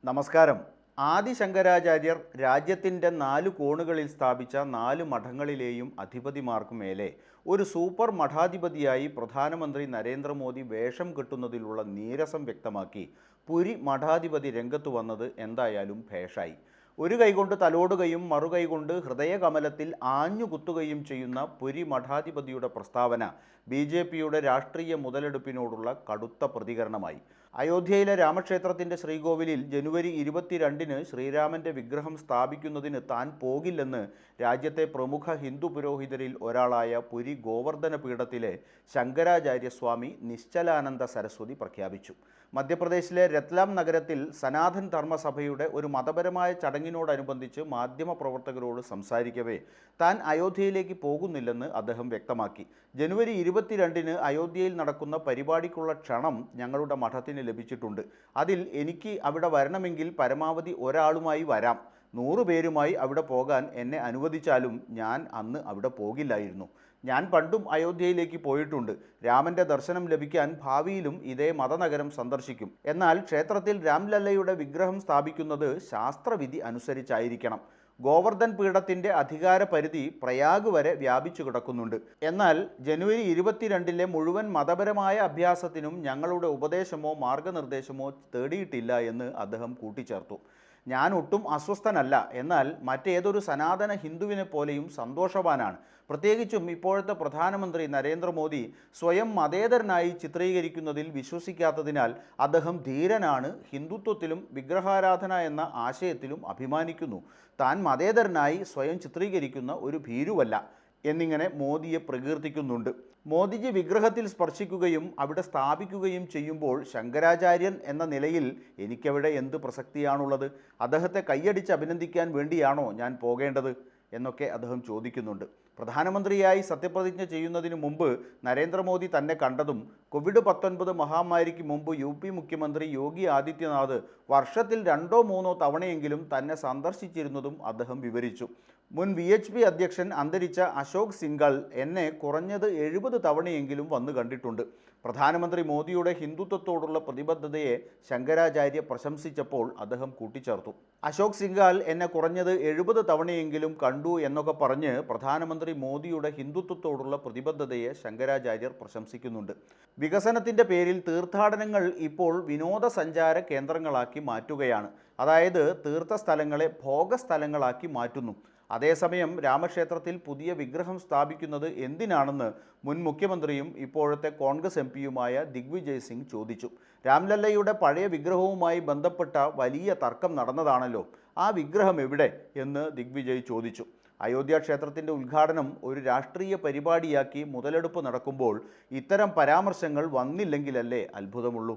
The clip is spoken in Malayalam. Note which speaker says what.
Speaker 1: നമസ്കാരം. ആദിശങ്കരാചാര്യർ രാജ്യത്തിൻ്റെ 4 കോണുകളിൽ സ്ഥാപിച്ച 4 മഠങ്ങളിലെയും അധിപതിമാർക്കു മേലെ ഒരു സൂപ്പർ മഠാധിപതിയായി പ്രധാനമന്ത്രി നരേന്ദ്രമോദി വേഷം കെട്ടുന്നതിലുള്ള നീരസം വ്യക്തമാക്കി പുരി മഠാധിപതി രംഗത്ത് വന്നത് എന്തായാലും ഭേഷായി. ഒരു കൈകൊണ്ട് തലോടുകയും മറുകൈകൊണ്ട് ഹൃദയകമലത്തിൽ ആഞ്ഞുകുത്തുകയും ചെയ്യുന്ന പുരി മഠാധിപതിയുടെ പ്രസ്താവന BJPയുടെ രാഷ്ട്രീയ മുതലെടുപ്പിനോടുള്ള കടുത്ത പ്രതികരണമായി. അയോധ്യയിലെ രാമക്ഷേത്രത്തിൻ്റെ ശ്രീകോവിലിൽ ജനുവരി 22-ന് ശ്രീരാമൻ്റെ വിഗ്രഹം സ്ഥാപിക്കുന്നതിന് താൻ പോകില്ലെന്ന് രാജ്യത്തെ പ്രമുഖ ഹിന്ദു പുരോഹിതരിൽ ഒരാളായ പുരി ഗോവർദ്ധന പീഠത്തിലെ ശങ്കരാചാര്യസ്വാമി നിശ്ചലാനന്ദ സരസ്വതി പ്രഖ്യാപിച്ചു. മധ്യപ്രദേശിലെ രത്ലാം നഗരത്തിൽ സനാതൻ ധർമ്മസഭയുടെ ഒരു മതപരമായ ചടങ്ങിനോടനുബന്ധിച്ച് മാധ്യമപ്രവർത്തകരോട് സംസാരിക്കവേ താൻ അയോധ്യയിലേക്ക് പോകുന്നില്ലെന്ന് അദ്ദേഹം വ്യക്തമാക്കി. ജനുവരി 22-ന് അയോധ്യയിൽ നടക്കുന്ന പരിപാടിക്കുള്ള ക്ഷണം ഞങ്ങളുടെ മഠത്തിന് ലഭിച്ചിട്ടുണ്ട്. അതിൽ എനിക്ക് അവിടെ വരണമെങ്കിൽ പരമാവധി ഒരാളുമായി വരാം. 100 പേരുമായി അവിടെ പോകാൻ എന്നെ അനുവദിച്ചാലും ഞാൻ അന്ന് അവിടെ പോകില്ലായിരുന്നു. ഞാൻ പണ്ടും അയോധ്യയിലേക്ക് പോയിട്ടുണ്ട്. രാമൻ്റെ ദർശനം ലഭിക്കാൻ ഭാവിയിലും ഇതേ മതനഗരം സന്ദർശിക്കും. എന്നാൽ ക്ഷേത്രത്തിൽ രാംലല്ലയുടെ വിഗ്രഹം സ്ഥാപിക്കുന്നത് ശാസ്ത്രവിധി അനുസരിച്ചായിരിക്കണം. ഗോവർദ്ധൻ പീഠത്തിൻ്റെ അധികാര പരിധി പ്രയാഗ് വരെ വ്യാപിച്ചു കിടക്കുന്നുണ്ട്. എന്നാൽ ജനുവരി 22-ലെ മുഴുവൻ മതപരമായ അഭ്യാസത്തിനും ഞങ്ങളുടെ ഉപദേശമോ മാർഗനിർദ്ദേശമോ തേടിയിട്ടില്ല എന്ന് അദ്ദേഹം കൂട്ടിച്ചേർത്തു. ഞാൻ ഒട്ടും അസ്വസ്ഥനല്ല, എന്നാൽ മറ്റേതൊരു സനാതന ഹിന്ദുവിനെ പോലെയും സന്തോഷവാനാണ്. പ്രത്യേകിച്ചും ഇപ്പോഴത്തെ പ്രധാനമന്ത്രി നരേന്ദ്രമോദി സ്വയം മതേതരനായി ചിത്രീകരിക്കുന്നതിൽ വിശ്വസിക്കാത്തതിനാൽ അദ്ദേഹം ധീരനാണ്, ഹിന്ദുത്വത്തിലും വിഗ്രഹാരാധന എന്ന ആശയത്തിലും അഭിമാനിക്കുന്നു, താൻ മതേതരനായി സ്വയം ചിത്രീകരിക്കുന്ന ഒരു ഭീരുവല്ല എന്നിങ്ങനെ മോദിയെ പ്രകീർത്തിക്കുന്നുണ്ട്. മോദിജി വിഗ്രഹത്തിൽ സ്പർശിക്കുകയും അവിടെ സ്ഥാപിക്കുകയും ചെയ്യുമ്പോൾ ശങ്കരാചാര്യൻ എന്ന നിലയിൽ എനിക്കവിടെ എന്ത് പ്രസക്തിയാണുള്ളത്? അദ്ദേഹത്തെ കൈയടിച്ച് അഭിനന്ദിക്കാൻ വേണ്ടിയാണോ ഞാൻ പോകേണ്ടത് എന്നൊക്കെ അദ്ദേഹം ചോദിക്കുന്നുണ്ട്. പ്രധാനമന്ത്രിയായി സത്യപ്രതിജ്ഞ ചെയ്യുന്നതിന് മുമ്പ് നരേന്ദ്രമോദി തന്നെ കണ്ടതും COVID-19 മഹാമാരിക്ക് മുമ്പ് UP മുഖ്യമന്ത്രി യോഗി ആദിത്യനാഥ് വർഷത്തിൽ 2-3 തവണയെങ്കിലും തന്നെ സന്ദർശിച്ചിരുന്നതും അദ്ദേഹം വിവരിച്ചു. മുൻ VHP അധ്യക്ഷൻ അന്തരിച്ച അശോക് സിംഗൾ എന്നെ കുറഞ്ഞത് 70 തവണയെങ്കിലും വന്നു കണ്ടിട്ടുണ്ട്. പ്രധാനമന്ത്രി മോദിയുടെ ഹിന്ദുത്വത്തോടുള്ള പ്രതിബദ്ധതയെ ശങ്കരാചാര്യ പ്രശംസിച്ചപ്പോൾ അദ്ദേഹം കൂട്ടിച്ചേർത്തു. അശോക് സിംഗാൽ എന്നെ കുറഞ്ഞത് 70 തവണയെങ്കിലും കണ്ടു എന്നൊക്കെ പറഞ്ഞ് പ്രധാനമന്ത്രി മോദിയുടെ ഹിന്ദുത്വത്തോടുള്ള പ്രതിബദ്ധതയെ ശങ്കരാചാര്യർ പ്രശംസിക്കുന്നുണ്ട്. വികസനത്തിൻ്റെ പേരിൽ തീർത്ഥാടനങ്ങൾ ഇപ്പോൾ വിനോദസഞ്ചാര കേന്ദ്രങ്ങളാക്കി മാറ്റുകയാണ്. അതായത് തീർത്ഥസ്ഥലങ്ങളെ ഭോഗസ്ഥലങ്ങളാക്കി മാറ്റുന്നു. അതേസമയം രാമക്ഷേത്രത്തിൽ പുതിയ വിഗ്രഹം സ്ഥാപിക്കുന്നത് എന്തിനാണെന്ന് മുൻ മുഖ്യമന്ത്രിയും ഇപ്പോഴത്തെ കോൺഗ്രസ് MP-യുമായ ദിഗ്വിജയ് സിംഗ് ചോദിച്ചു. രാംലല്ലയുടെ പഴയ വിഗ്രഹവുമായി ബന്ധപ്പെട്ട വലിയ തർക്കം നടന്നതാണല്ലോ, ആ വിഗ്രഹം എവിടെ എന്ന് ദിഗ്വിജയ് ചോദിച്ചു. അയോധ്യ ക്ഷേത്രത്തിൻ്റെ ഉദ്ഘാടനം ഒരു രാഷ്ട്രീയ പരിപാടിയാക്കി മുതലെടുപ്പ് നടക്കുമ്പോൾ ഇത്തരം പരാമർശങ്ങൾ വന്നില്ലെങ്കിലല്ലേ അത്ഭുതമുള്ളൂ.